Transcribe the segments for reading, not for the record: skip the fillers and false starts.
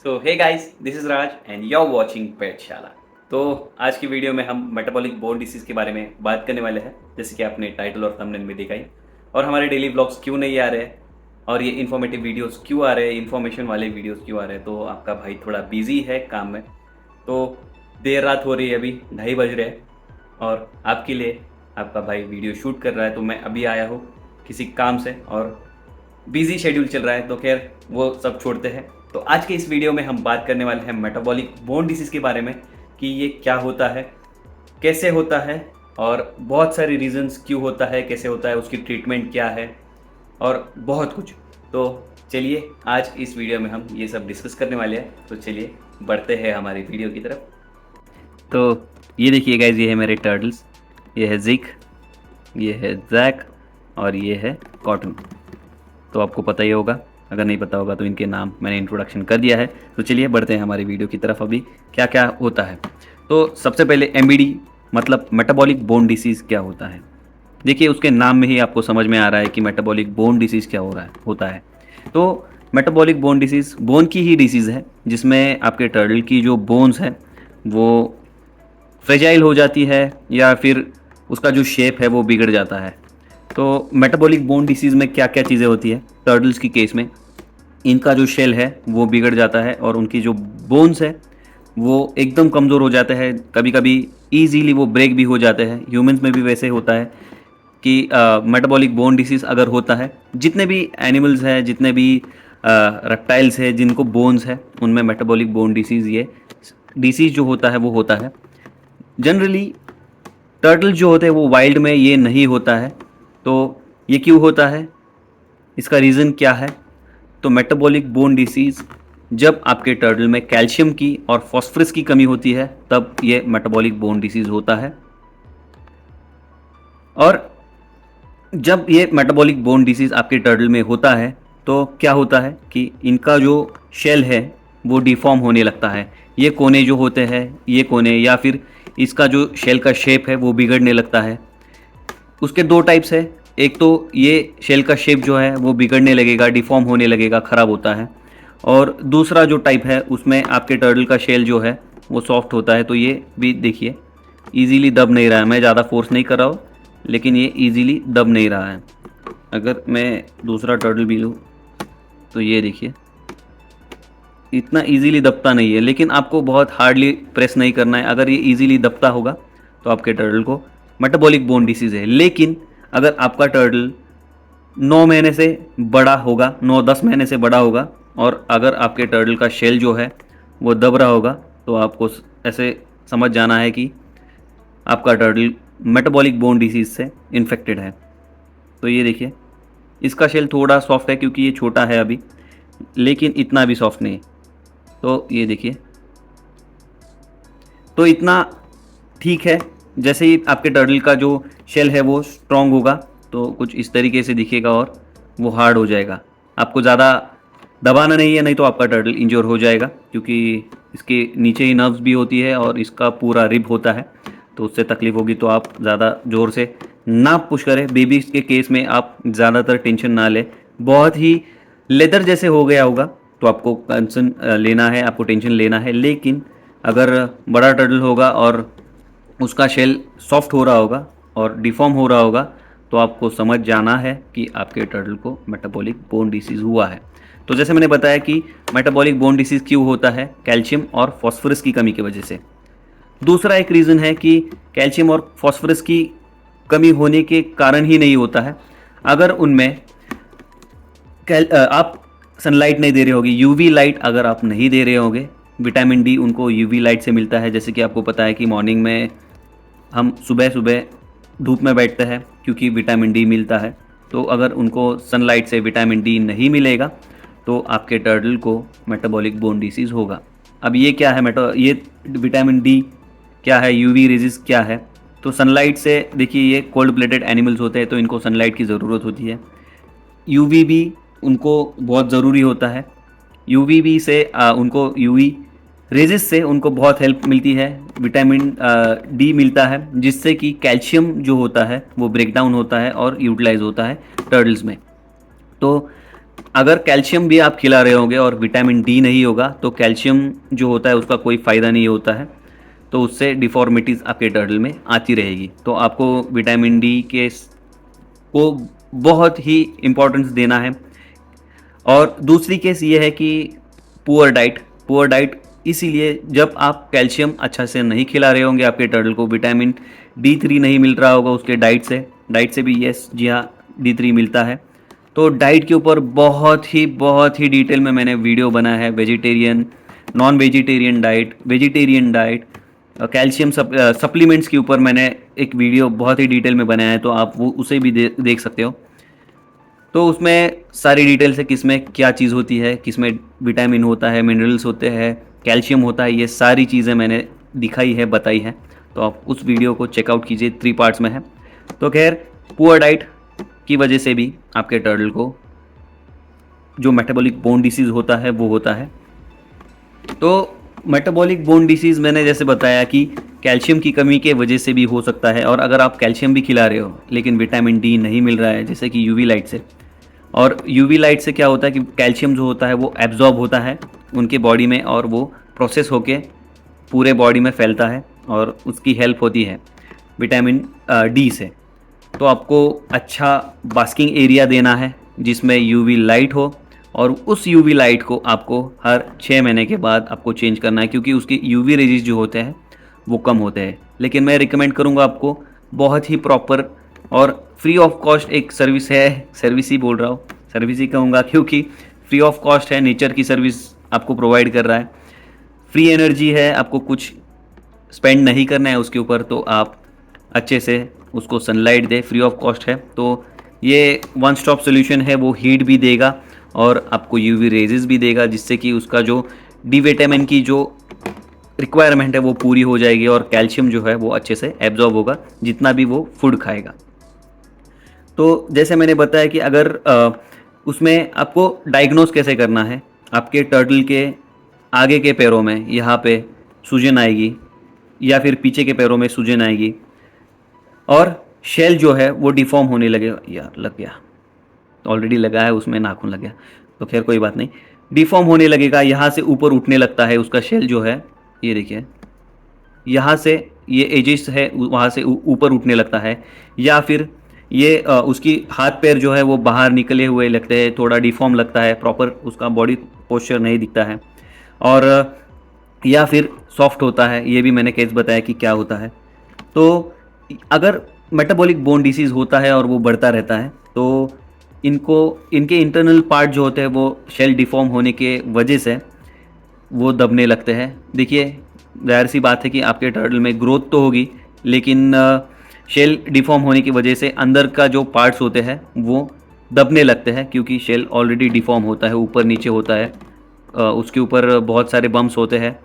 So hey guys, this is Raj and you are watching Petshala. तो आज की वीडियो में हम मेटाबॉलिक बोन डिसीज के बारे में बात करने वाले हैं, जैसे कि आपने टाइटल और थंबनेल में देखा ही। और हमारे डेली व्लॉग्स क्यों नहीं आ रहे हैं और ये इन्फॉर्मेटिव वीडियोस क्यों आ रहे हैं, इन्फॉर्मेशन वाले वीडियोस क्यों आ रहे हैं, तो आपका भाई थोड़ा बिजी है काम में। तो देर रात हो रही है, अभी 2:30 बज रहे हैं और आपके लिए आपका भाई वीडियो शूट कर रहा है। तो मैं अभी आया हूँ किसी काम से और बिजी शेड्यूल चल रहा है, तो खैर वो सब छोड़ते हैं। तो आज के इस वीडियो में हम बात करने वाले हैं मेटाबॉलिक बोन डिसीज़ के बारे में कि ये क्या होता है, कैसे होता है और बहुत सारे रीजंस क्यों होता है, कैसे होता है, उसकी ट्रीटमेंट क्या है और बहुत कुछ। तो चलिए आज इस वीडियो में हम ये सब डिस्कस करने वाले हैं। तो चलिए बढ़ते हैं हमारी वीडियो की तरफ। तो ये देखिए गाइज, ये है मेरे टर्टल्स, ये है जिक, ये है जैक और ये है कॉटन। तो आपको पता ही होगा, अगर नहीं पता होगा तो इनके नाम मैंने इंट्रोडक्शन कर दिया है। तो चलिए बढ़ते हैं हमारी वीडियो की तरफ। अभी क्या क्या होता है, तो सबसे पहले एमबीडी मतलब मेटाबॉलिक बोन डिसीज़ क्या होता है। देखिए उसके नाम में ही आपको समझ में आ रहा है कि मेटाबॉलिक बोन डिसीज़ क्या हो रहा है होता है। तो मेटाबॉलिक बोन डिसीज़ बोन की ही डिसीज़ है, जिसमें आपके टर्टल की जो बोन्स है वो फ्रेजाइल हो जाती है या फिर उसका जो शेप है वो बिगड़ जाता है। तो मेटाबॉलिक बोन डिसीज़ में क्या क्या चीज़ें होती है, टर्टल्स की केस में इनका जो शेल है वो बिगड़ जाता है और उनकी जो बोन्स है वो एकदम कमज़ोर हो जाते हैं। कभी कभी ईजीली वो ब्रेक भी हो जाते हैं। ह्यूमंस में भी वैसे होता है कि मेटाबॉलिक बोन डिसीज़ अगर होता है, जितने भी एनिमल्स हैं, जितने भी रेप्टाइल्स हैं जिनको बोन्स है, उनमें मेटाबॉलिक बोन डिसीज़ ये डिसीज़ जो होता है वो होता है। जनरली टर्टल जो होते हैं वो वाइल्ड में ये नहीं होता है। तो ये क्यों होता है, इसका रीज़न क्या है। तो मेटाबॉलिक बोन डिसीज़ जब आपके टर्टल में कैल्शियम की और फॉस्फोरस की कमी होती है तब ये मेटाबॉलिक बोन डिसीज़ होता है। और जब ये मेटाबॉलिक बोन डिसीज़ आपके टर्टल में होता है तो क्या होता है कि इनका जो शेल है वो डिफॉर्म होने लगता है। ये कोने जो होते हैं, ये कोने या फिर इसका जो शेल का शेप है वो बिगड़ने लगता है। उसके दो टाइप्स है, एक तो ये शेल का शेप जो है वो बिगड़ने लगेगा, डिफॉर्म होने लगेगा, ख़राब होता है। और दूसरा जो टाइप है उसमें आपके टर्टल का शेल जो है वो सॉफ्ट होता है। तो ये भी देखिए इजीली दब नहीं रहा है, मैं ज़्यादा फोर्स नहीं कर रहा हूँ लेकिन ये इजीली दब नहीं रहा है। अगर मैं दूसरा टर्टल भी लूँ तो ये देखिए इतना इजीली दबता नहीं है, लेकिन आपको बहुत हार्डली प्रेस नहीं करना है। अगर ये इजीली दबता होगा तो आपके टर्टल को मेटाबॉलिक बोन डिसीज़ है। लेकिन अगर आपका टर्टल 9 महीने से बड़ा होगा, 9-10 महीने से बड़ा होगा और अगर आपके टर्टल का शेल जो है वो दब रहा होगा तो आपको ऐसे समझ जाना है कि आपका टर्टल मेटाबॉलिक बोन डिसीज़ से इन्फेक्टेड है। तो ये देखिए इसका शेल थोड़ा सॉफ्ट है क्योंकि ये छोटा है अभी, लेकिन इतना भी सॉफ्ट नहीं। तो ये देखिए, तो इतना ठीक है। जैसे ही आपके टर्टल का जो शेल है वो स्ट्रॉन्ग होगा तो कुछ इस तरीके से दिखेगा और वो हार्ड हो जाएगा। आपको ज़्यादा दबाना नहीं है, नहीं तो आपका टर्टल इंजोर हो जाएगा, क्योंकि इसके नीचे ही नर्व्स भी होती है और इसका पूरा रिब होता है, तो उससे तकलीफ होगी। तो आप ज़्यादा ज़ोर से ना पुश करें। बेबीज़ के केस में आप ज़्यादातर टेंशन ना लें। बहुत ही लेदर जैसे हो गया होगा तो आपको कंसर्न लेना है, आपको टेंशन लेना है। लेकिन अगर बड़ा टर्टल होगा और उसका शेल सॉफ्ट हो रहा होगा और डिफॉर्म हो रहा होगा तो आपको समझ जाना है कि आपके टर्टल को मेटाबॉलिक बोन डिसीज़ हुआ है। तो जैसे मैंने बताया कि मेटाबॉलिक बोन डिसीज़ क्यों होता है, कैल्शियम और फॉस्फोरस की कमी की वजह से। दूसरा एक रीज़न है कि कैल्शियम और फॉस्फोरस की कमी होने के कारण ही नहीं होता है। अगर उनमें आप सनलाइट नहीं दे रहे होगे, यूवी लाइट अगर आप नहीं दे रहे होगे, विटामिन डी उनको यूवी लाइट से मिलता है। जैसे कि आपको पता है कि मॉर्निंग में हम सुबह सुबह धूप में बैठते हैं क्योंकि विटामिन डी मिलता है। तो अगर उनको सनलाइट से विटामिन डी नहीं मिलेगा तो आपके टर्टल को मेटाबॉलिक बोन डिसीज़ होगा। अब ये क्या है, ये विटामिन डी क्या है, यूवी रेजिस क्या है। तो सनलाइट से देखिए, ये कोल्ड ब्लडेड एनिमल्स होते हैं तो इनको सनलाइट की ज़रूरत होती है। यूवी भी उनको बहुत ज़रूरी होता है। यूवी से उनको यूवी रेजिस से उनको बहुत हेल्प मिलती है, विटामिन डी मिलता है, जिससे कि कैल्शियम जो होता है वो ब्रेक डाउन होता है और यूटिलाइज होता है टर्टल्स में। तो अगर कैल्शियम भी आप खिला रहे होंगे और विटामिन डी नहीं होगा तो कैल्शियम जो होता है उसका कोई फ़ायदा नहीं होता है, तो उससे डिफ़ॉर्मिटीज़ आपके टर्टल में आती रहेगी। तो आपको विटामिन डी को बहुत ही इम्पोर्टेंस देना है। और दूसरी केस ये है कि पुअर डाइट इसीलिए जब आप कैल्शियम अच्छा से नहीं खिला रहे होंगे आपके टर्टल को, विटामिन D3 नहीं मिल रहा होगा उसके डाइट से भी, यस जी हाँ, D3 मिलता है। तो डाइट के ऊपर बहुत ही डिटेल में मैंने वीडियो बनाया है, vegetarian, non vegetarian diet, vegetarian diet, calcium supplements के ऊपर मैंने एक वीडियो बहुत ही डिटेल में बनाया है, तो आप वो उसे भी देख सकते हो। तो उसमें सारी डिटेल्स है किस में क्या चीज़ होती है, किस में विटामिन होता है, मिनरल्स होते हैं, कैल्शियम होता है, ये सारी चीज़ें मैंने दिखाई है, बताई है। तो आप उस वीडियो को चेकआउट कीजिए, 3 पार्ट्स में है। तो खैर, पुअर डाइट की वजह से भी आपके टर्टल को जो मेटाबॉलिक बोन डिसीज़ होता है वो होता है। तो मेटाबॉलिक बोन डिसीज़ मैंने जैसे बताया कि कैल्शियम की कमी के वजह से भी हो सकता है, और अगर आप कैल्शियम भी खिला रहे हो लेकिन विटामिन डी नहीं मिल रहा है, जैसे कि यूवी लाइट से, और यूवी लाइट से क्या होता है कि कैल्शियम जो होता है वो एब्जॉर्ब होता है उनके बॉडी में, और वो प्रोसेस होके पूरे बॉडी में फैलता है और उसकी हेल्प होती है विटामिन डी से। तो आपको अच्छा बास्किंग एरिया देना है जिसमें यूवी लाइट हो, और उस यूवी लाइट को आपको हर 6 महीने के बाद आपको चेंज करना है, क्योंकि उसके यूवी रेजेस जो होते हैं वो कम होते हैं। लेकिन मैं रिकमेंड करूँगा आपको बहुत ही प्रॉपर और फ्री ऑफ कॉस्ट एक सर्विस है, सर्विस ही बोल रहा हूँ, सर्विस ही कहूँगा क्योंकि फ्री ऑफ कॉस्ट है, नेचर की सर्विस आपको प्रोवाइड कर रहा है, फ्री एनर्जी है, आपको कुछ स्पेंड नहीं करना है उसके ऊपर, तो आप अच्छे से उसको sunlight they, free of cost है। तो ये वन स्टॉप सोल्यूशन है, वो हीट भी देगा और आपको यूवी रेजेस भी देगा, जिससे कि उसका जो डी विटामिन की जो रिक्वायरमेंट है वो पूरी हो जाएगी, और कैल्शियम जो है वो अच्छे से एब्जॉर्ब होगा जितना भी वो फूड खाएगा। तो जैसे मैंने बताया कि अगर उसमें आपको डायग्नोस कैसे करना है, आपके टर्टल के आगे के पैरों में यहाँ पे सूजन आएगी, या फिर पीछे के पैरों में सूजन आएगी, और शेल जो है वो डिफॉर्म होने लगेगा। यार लग गया, ऑलरेडी लगा है उसमें, नाखून लग गया, तो खैर कोई बात नहीं। डिफॉर्म होने लगेगा, यहाँ से ऊपर उठने लगता है उसका शेल जो है, ये देखिए यहाँ से ये एजेस है वहाँ से ऊपर उठने लगता है, या फिर ये उसकी हाथ पैर जो है वो बाहर निकले हुए लगते हैं, थोड़ा डिफॉर्म लगता है, प्रॉपर उसका बॉडी पोस्चर नहीं दिखता है, और या फिर सॉफ्ट होता है। ये भी मैंने केस बताया कि क्या होता है। तो अगर मेटाबॉलिक बोन डिसीज़ होता है और वो बढ़ता रहता है, तो इनके इंटरनल पार्ट जो होते हैं वो शेल डिफॉर्म होने के वजह से वो दबने लगते हैं। देखिए ज़ाहिर सी बात है कि आपके टर्टल में ग्रोथ तो होगी, लेकिन शेल डिफॉर्म होने की वजह से अंदर का जो पार्ट्स होते हैं वो दबने लगते हैं, क्योंकि शेल ऑलरेडी डिफॉर्म होता है, ऊपर नीचे होता है, उसके ऊपर बहुत सारे बम्प्स होते हैं,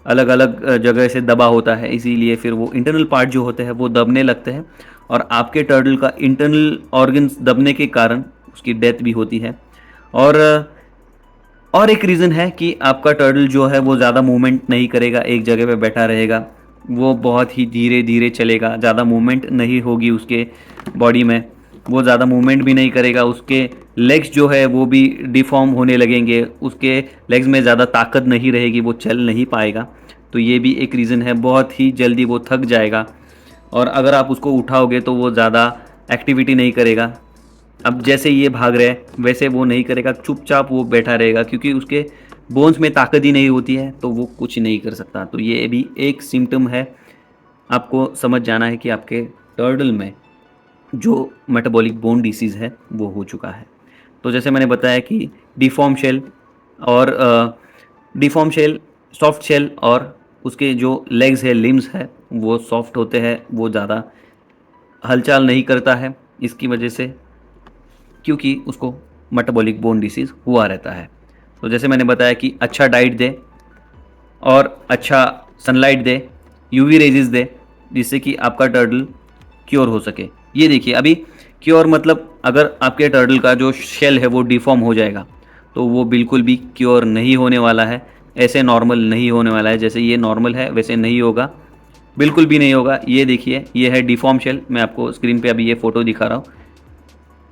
अलग अलग जगह से दबा होता है, इसीलिए फिर वो इंटरनल पार्ट जो होते हैं वो दबने लगते हैं, और आपके टर्टल का इंटरनल ऑर्गन्स दबने के कारण उसकी डेथ भी होती है। और एक रीज़न है कि आपका टर्टल जो है वो ज़्यादा मूवमेंट नहीं करेगा, एक जगह पे बैठा रहेगा, वो बहुत ही धीरे धीरे चलेगा, ज़्यादा मूवमेंट नहीं होगी उसके बॉडी में, वो ज़्यादा मूवमेंट भी नहीं करेगा, उसके लेग्स जो है वो भी डिफॉर्म होने लगेंगे, उसके लेग्स में ज़्यादा ताकत नहीं रहेगी, वो चल नहीं पाएगा। तो ये भी एक रीज़न है, बहुत ही जल्दी वो थक जाएगा, और अगर आप उसको उठाओगे तो वो ज़्यादा एक्टिविटी नहीं करेगा। अब जैसे ये भाग रहे हैं वैसे वो नहीं करेगा, चुपचाप वो बैठा रहेगा, क्योंकि उसके बोन्स में ताकत ही नहीं होती है, तो वो कुछ नहीं कर सकता। तो ये भी एक सिम्टम है, आपको समझ जाना है कि आपके टर्टल में जो मेटाबॉलिक बोन डिसीज़ है वो हो चुका है। तो जैसे मैंने बताया कि डिफॉर्म शेल और डिफॉर्म शेल, सॉफ्ट शेल, और उसके जो लेग्स है, लिम्स है, वो सॉफ्ट होते हैं, वो ज़्यादा हलचल नहीं करता है इसकी वजह से, क्योंकि उसको मेटाबॉलिक बोन डिसीज़ हुआ रहता है। तो जैसे मैंने बताया कि अच्छा डाइट दे और अच्छा सनलाइट दे, यूवी रेजेस दे, जिससे कि आपका टर्टल क्योर हो सके। ये देखिए अभी क्योर मतलब अगर आपके टर्टल का जो शेल है वो डिफॉर्म हो जाएगा तो वो बिल्कुल भी क्योर नहीं होने वाला है, ऐसे नॉर्मल नहीं होने वाला है, जैसे ये नॉर्मल है वैसे नहीं होगा, बिल्कुल भी नहीं होगा। ये देखिए ये है डिफॉर्म शेल, मैं आपको स्क्रीन पे अभी ये फ़ोटो दिखा रहा हूँ,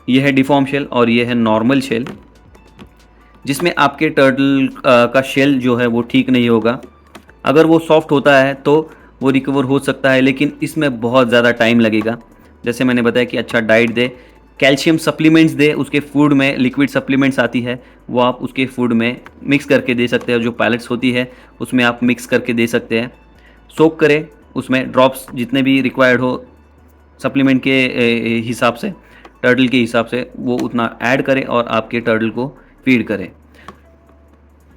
ये है डिफॉर्म शेल और ये है नॉर्मल शेल। जिसमें आपके टर्टल का शेल जो है वो ठीक नहीं होगा। अगर वो सॉफ्ट होता है तो वो रिकवर हो सकता है, लेकिन इसमें बहुत ज़्यादा टाइम लगेगा। जैसे मैंने बताया कि अच्छा डाइट दे, कैल्शियम सप्लीमेंट्स दे, उसके फूड में लिक्विड सप्लीमेंट्स आती है, वो आप उसके फूड में मिक्स करके दे सकते हैं। जो पैलेट्स होती है उसमें आप मिक्स करके दे सकते हैं। सोक करें, उसमें ड्रॉप्स जितने भी रिक्वायर्ड हो सप्लीमेंट के हिसाब से, टर्टल के हिसाब से, वो उतना ऐड करें और आपके टर्टल को फीड करें।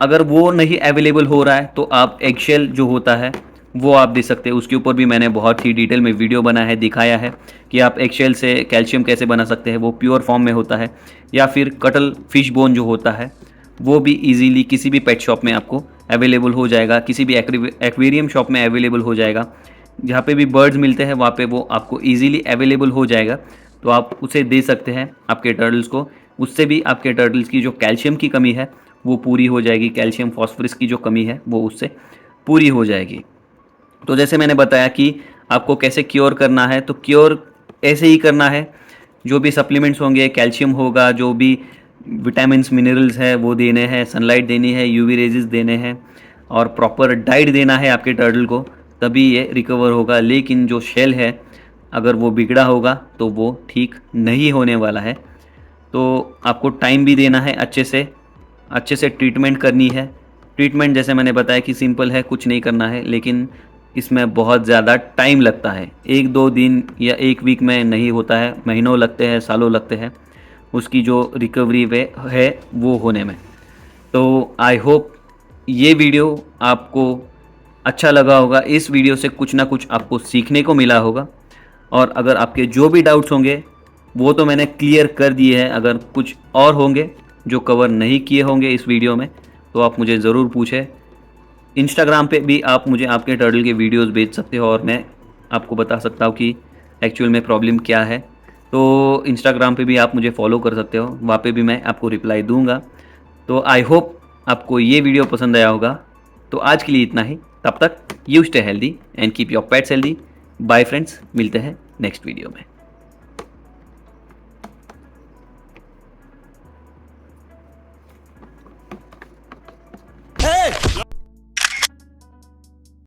अगर वो नहीं अवेलेबल हो रहा है तो आप एगशेल जो होता है वो आप दे सकते हैं। उसके ऊपर भी मैंने बहुत ही डिटेल में वीडियो बना है, दिखाया है कि आप एगशेल से कैल्शियम कैसे बना सकते हैं। वो प्योर फॉर्म में होता है, या फिर कटल फिश बोन जो होता है वो भी इजीली किसी भी पेट शॉप में आपको अवेलेबल हो जाएगा, किसी भी एक्वेरियम शॉप में अवेलेबल हो जाएगा। जहाँ पे भी बर्ड्स मिलते हैं वहाँ पे वो आपको इजीली अवेलेबल हो जाएगा, तो आप उसे दे सकते हैं आपके टर्टल्स को। उससे भी आपके टर्टल्स की जो कैल्शियम की कमी है वो पूरी हो जाएगी, कैल्शियम फॉस्फोरस की जो कमी है वो उससे पूरी हो जाएगी। तो जैसे मैंने बताया कि आपको कैसे क्योर करना है, तो क्योर ऐसे ही करना है, जो भी सप्लीमेंट्स होंगे, कैल्शियम होगा, जो भी विटामिन्स मिनरल्स है वो देने हैं, सनलाइट देनी है, यूवी रेजेस देने हैं, और प्रॉपर डाइट देना है आपके टर्टल को, तभी ये रिकवर होगा। लेकिन जो शेल है अगर वो बिगड़ा होगा तो वो ठीक नहीं होने वाला है। तो आपको टाइम भी देना है, अच्छे से ट्रीटमेंट करनी है। ट्रीटमेंट जैसे मैंने बताया कि सिंपल है, कुछ नहीं करना है, लेकिन इसमें बहुत ज़्यादा टाइम लगता है। 1-2 दिन या 1 वीक में नहीं होता है, महीनों लगते हैं, सालों लगते हैं उसकी जो रिकवरी वे है वो होने में। तो आई होप ये वीडियो आपको अच्छा लगा होगा। इस वीडियो से कुछ ना कुछ आपको सीखने को मिला होगा, और अगर आपके जो भी डाउट्स होंगे वो तो मैंने क्लियर कर दिए हैं। अगर कुछ और होंगे जो कवर नहीं किए होंगे इस वीडियो में तो आप मुझे ज़रूर पूछें। इंस्टाग्राम पे भी आप मुझे आपके टर्टल के वीडियोस भेज सकते हो और मैं आपको बता सकता हूँ कि एक्चुअल में प्रॉब्लम क्या है। तो इंस्टाग्राम पे भी आप मुझे फॉलो कर सकते हो, वहाँ पे भी मैं आपको रिप्लाई दूंगा। तो आई होप आपको ये वीडियो पसंद आया होगा। तो आज के लिए इतना ही, तब तक you stay healthy and keep your pets healthy. Bye friends, मिलते हैं नेक्स्ट वीडियो में।